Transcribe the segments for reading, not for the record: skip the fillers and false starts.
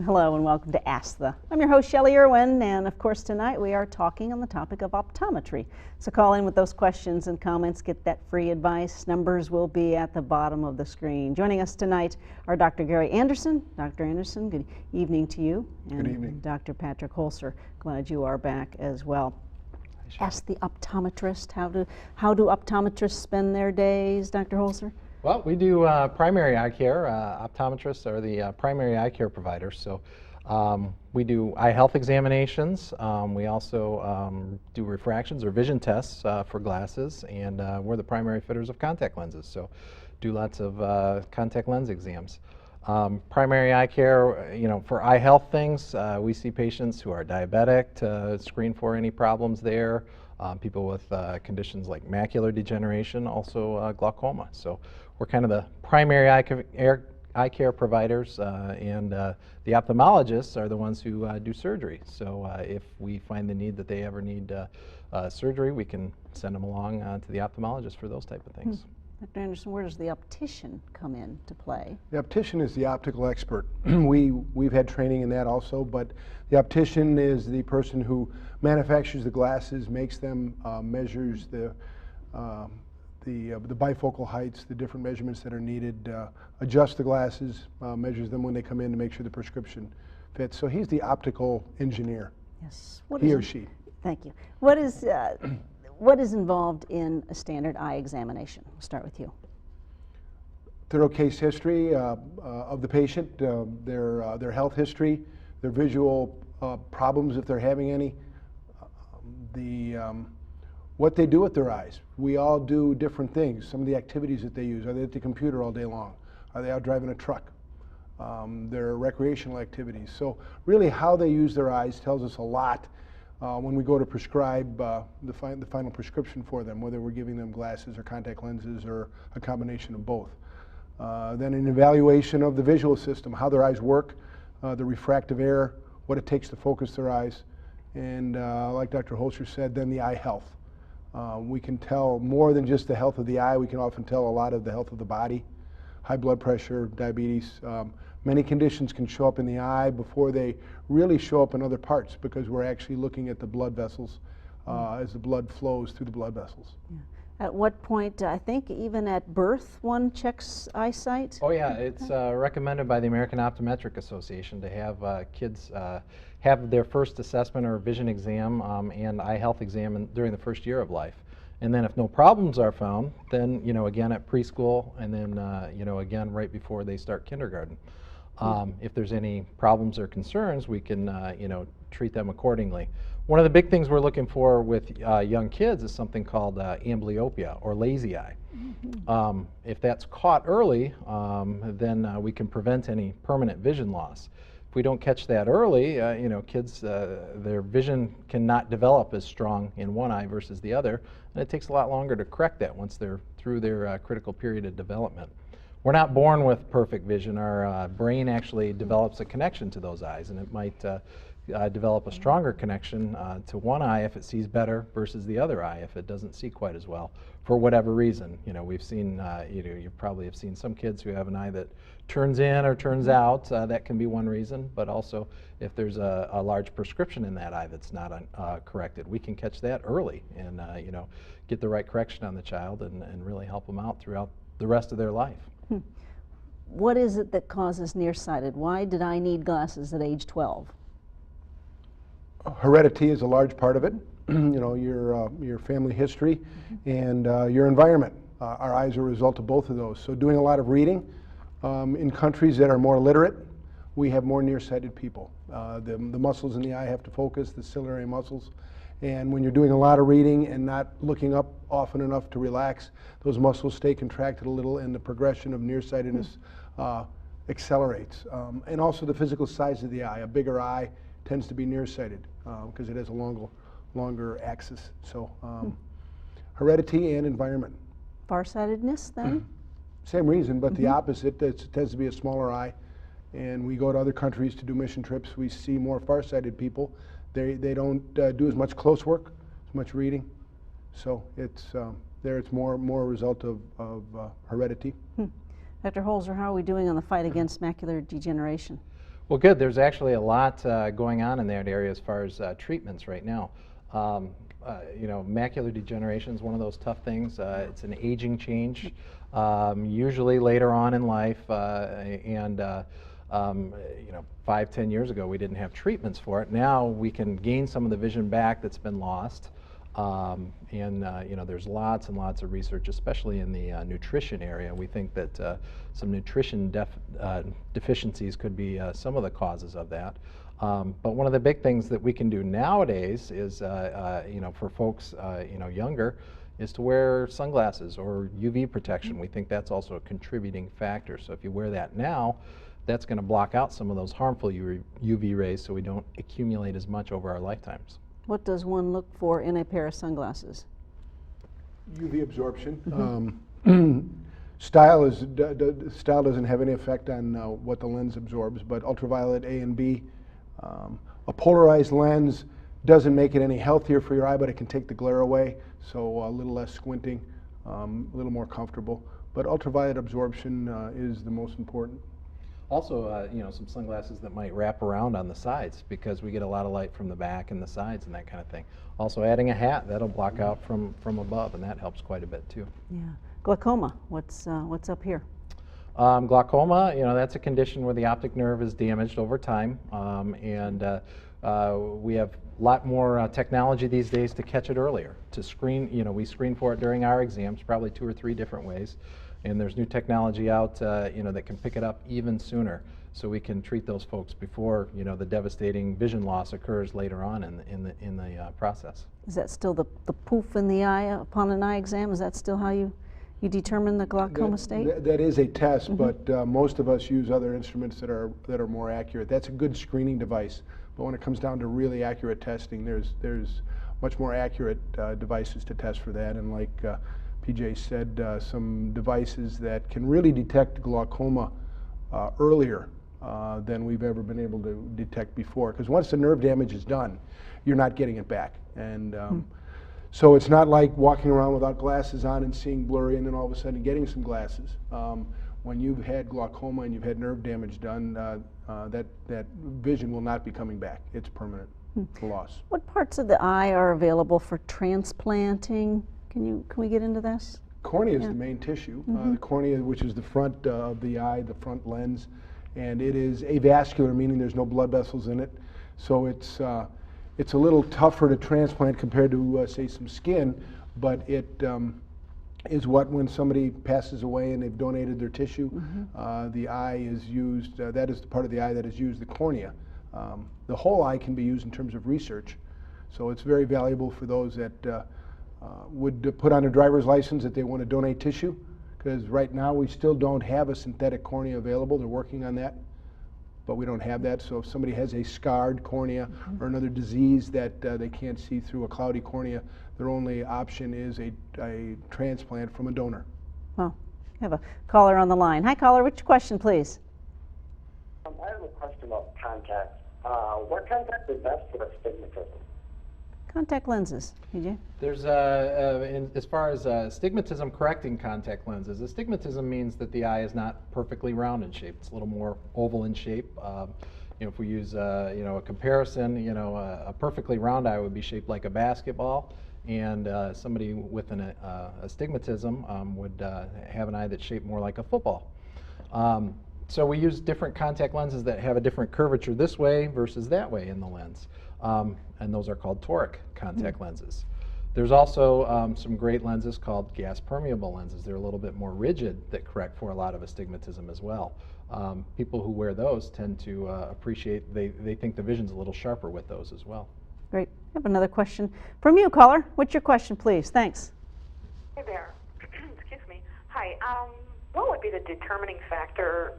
Hello and welcome to Ask the. I'm your host Shelley Irwin, and of course tonight we are talking on the topic of optometry. So call in with those questions and comments, get that free advice. Numbers will be at the bottom of the screen. Joining us tonight are Dr. Gary Anderson. Dr. Anderson, good evening to you. And good evening. Dr. Patrick Holzer, glad you are back as well. Ask the optometrist. How do optometrists spend their days, Dr. Holzer? Well, we do primary eye care. Optometrists are the primary eye care providers. So we do eye health examinations. We also do refractions or vision tests for glasses, and we're the primary fitters of contact lenses. So do lots of contact lens exams. Primary eye care, for eye health things, we see patients who are diabetic to screen for any problems there. People with conditions like macular degeneration, also glaucoma. So we're kind of the primary eye care providers, and the ophthalmologists are the ones who do surgery. So if we find the need that they ever need surgery, we can send them along to the ophthalmologist for those type of things. Dr. Anderson, where does the optician come in to play? The optician is the optical expert. We've had training in that also, but the optician is the person who manufactures the glasses, makes them, measures the bifocal heights, the different measurements that are needed, adjusts the glasses, measures them when they come in to make sure the prescription fits. So he's the optical engineer. Yes. He or she. Thank you. What is involved in a standard eye examination? We'll start with you. Thorough case history of the patient, their health history, their visual problems if they're having any, what they do with their eyes. We all do different things. Some of the activities that they use. Are they at the computer all day long? Are they out driving a truck? Their recreational activities. So really how they use their eyes tells us a lot when we go to prescribe the final prescription for them, whether we're giving them glasses or contact lenses or a combination of both. Then an evaluation of the visual system, how their eyes work, the refractive error, what it takes to focus their eyes, and like Dr. Holzer said, then the eye health. We can tell more than just the health of the eye. We can often tell a lot of the health of the body, high blood pressure, diabetes. Many conditions can show up in the eye before they really show up in other parts because we're actually looking at the blood vessels as the blood flows through the blood vessels. Yeah. At what point, I think even at birth, one checks eyesight? Oh yeah, it's recommended by the American Optometric Association to have kids have their first assessment or vision exam and eye health exam during the first year of life. And then if no problems are found, then, again at preschool, and then, again right before they start kindergarten. If there's any problems or concerns, we can, treat them accordingly. One of the big things we're looking for with young kids is something called amblyopia, or lazy eye. If that's caught early, then we can prevent any permanent vision loss. If we don't catch that early, kids, their vision cannot develop as strong in one eye versus the other, and it takes a lot longer to correct that once they're through their critical period of development. We're not born with perfect vision. Our brain actually develops a connection to those eyes, and it might develop a stronger connection to one eye if it sees better versus the other eye if it doesn't see quite as well for whatever reason. We've seen, you probably have seen some kids who have an eye that turns in or turns out. That can be one reason, but also if there's a large prescription in that eye that's not corrected, we can catch that early and get the right correction on the child and really help them out throughout the rest of their life. What is it that causes nearsighted? Why did I need glasses at age 12? Heredity is a large part of it. Your family history and your environment. Our eyes are a result of both of those. So doing a lot of reading in countries that are more literate, we have more nearsighted people. The muscles in the eye have to focus, the ciliary muscles. And when you're doing a lot of reading and not looking up often enough to relax, those muscles stay contracted a little and the progression of nearsightedness accelerates. And also the physical size of the eye. A bigger eye tends to be nearsighted because it has a longer axis. So heredity and environment. Farsightedness then? Same reason, but the opposite. It tends to be a smaller eye. And we go to other countries to do mission trips. We see more farsighted people. They don't do as much close work, as much reading. So it's more a result of heredity. Dr. Holzer, how are we doing on the fight against macular degeneration? Well, good. There's actually a lot going on in that area as far as treatments right now. Macular degeneration is one of those tough things. It's an aging change, usually later on in life, and 5-10 years ago we didn't have treatments for it. Now we can gain some of the vision back that's been lost. There's lots and lots of research, especially in the nutrition area. We think that some nutrition deficiencies could be some of the causes of that. But one of the big things that we can do nowadays is, for folks, younger, is to wear sunglasses or UV protection. We think that's also a contributing factor. So if you wear that now, that's going to block out some of those harmful UV rays so we don't accumulate as much over our lifetimes. What does one look for in a pair of sunglasses? UV absorption. Style doesn't have any effect on what the lens absorbs, but ultraviolet A and B. A polarized lens doesn't make it any healthier for your eye, but it can take the glare away, so a little less squinting, a little more comfortable. But ultraviolet absorption is the most important. Also, some sunglasses that might wrap around on the sides because we get a lot of light from the back and the sides and that kind of thing. Also, adding a hat, that'll block out from above, and that helps quite a bit too. Yeah. Glaucoma, what's up here? Glaucoma, that's a condition where the optic nerve is damaged over time, we have a lot more technology these days to catch it earlier. To screen, we screen for it during our exams, probably 2 or 3 different ways. And there's new technology out, that can pick it up even sooner, so we can treat those folks before, the devastating vision loss occurs later on in the process. Is that still the poof in the eye upon an eye exam? Is that still how you determine the glaucoma state? That is a test, but most of us use other instruments that are more accurate. That's a good screening device, but when it comes down to really accurate testing, there's much more accurate devices to test for that, and like PJ said, some devices that can really detect glaucoma earlier than we've ever been able to detect before. Because once the nerve damage is done, you're not getting it back. And so it's not like walking around without glasses on and seeing blurry and then all of a sudden getting some glasses. When you've had glaucoma and you've had nerve damage done, that vision will not be coming back. It's permanent loss. What parts of the eye are available for transplanting? Can we get into this? Cornea is the main tissue. The cornea, which is the front of the eye, the front lens, and it is avascular, meaning there's no blood vessels in it. So it's a little tougher to transplant compared to say some skin, but it is what when somebody passes away and they've donated their tissue, the eye is used. That is the part of the eye that is used, the cornea. The whole eye can be used in terms of research, so it's very valuable for those that would put on a driver's license that they want to donate tissue, because right now we still don't have a synthetic cornea available. They're working on that, but we don't have that. So if somebody has a scarred cornea or another disease that they can't see through a cloudy cornea, their only option is a transplant from a donor. Well, I have a caller on the line. Hi, caller. What's your question, please? I have a question about contacts. What contact is best for astigmatism? Contact lenses, PJ. There's, as far as astigmatism, correcting contact lenses. Astigmatism means that the eye is not perfectly round in shape. It's a little more oval in shape. If we use, a comparison, a perfectly round eye would be shaped like a basketball, and somebody with an astigmatism would have an eye that's shaped more like a football. So we use different contact lenses that have a different curvature this way versus that way in the lens. And those are called toric contact lenses. There's also some great lenses called gas permeable lenses. They're a little bit more rigid that correct for a lot of astigmatism as well. People who wear those tend to appreciate, they think the vision's a little sharper with those as well. Great. I have another question from you, caller. What's your question, please? Thanks. Hey there. Excuse me. Hi. What would be the determining factor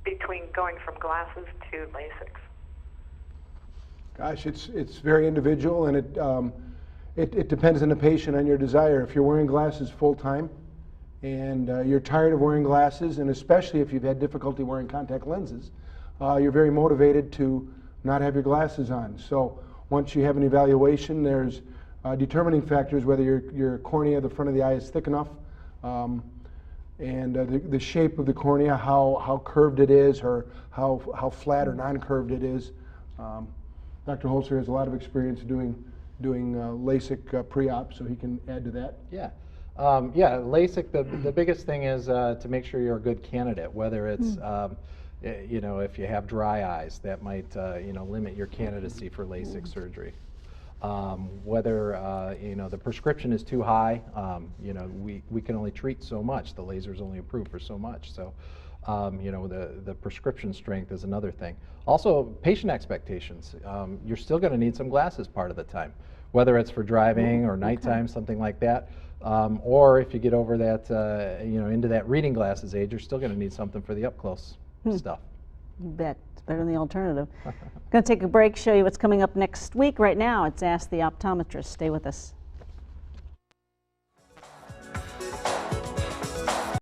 between going from glasses to LASIK? Gosh, it's very individual, and it depends on the patient and your desire. If you're wearing glasses full time and you're tired of wearing glasses, and especially if you've had difficulty wearing contact lenses, you're very motivated to not have your glasses on. So once you have an evaluation, there's determining factors, whether your cornea, the front of the eye, is thick enough, and the shape of the cornea, how curved it is, or how flat or non-curved it is. Dr. Holzer has a lot of experience doing LASIK pre-op, so he can add to that. Yeah. Yeah, LASIK, the biggest thing is to make sure you're a good candidate, whether it's, you know, if you have dry eyes, that might, you know, limit your candidacy for LASIK surgery. Whether, you know, the prescription is too high, you know, we can only treat so much. The laser's only approved for so much. So, you know, the prescription strength is another thing. Also, patient expectations. You're still going to need some glasses part of the time, whether it's for driving or nighttime, something like that. Or if you get over that, you know, into that reading glasses age, you're still going to need something for the up-close stuff. You bet. It's better than the alternative. Going to take a break, show you what's coming up next week. Right now, it's Ask the Optometrist. Stay with us.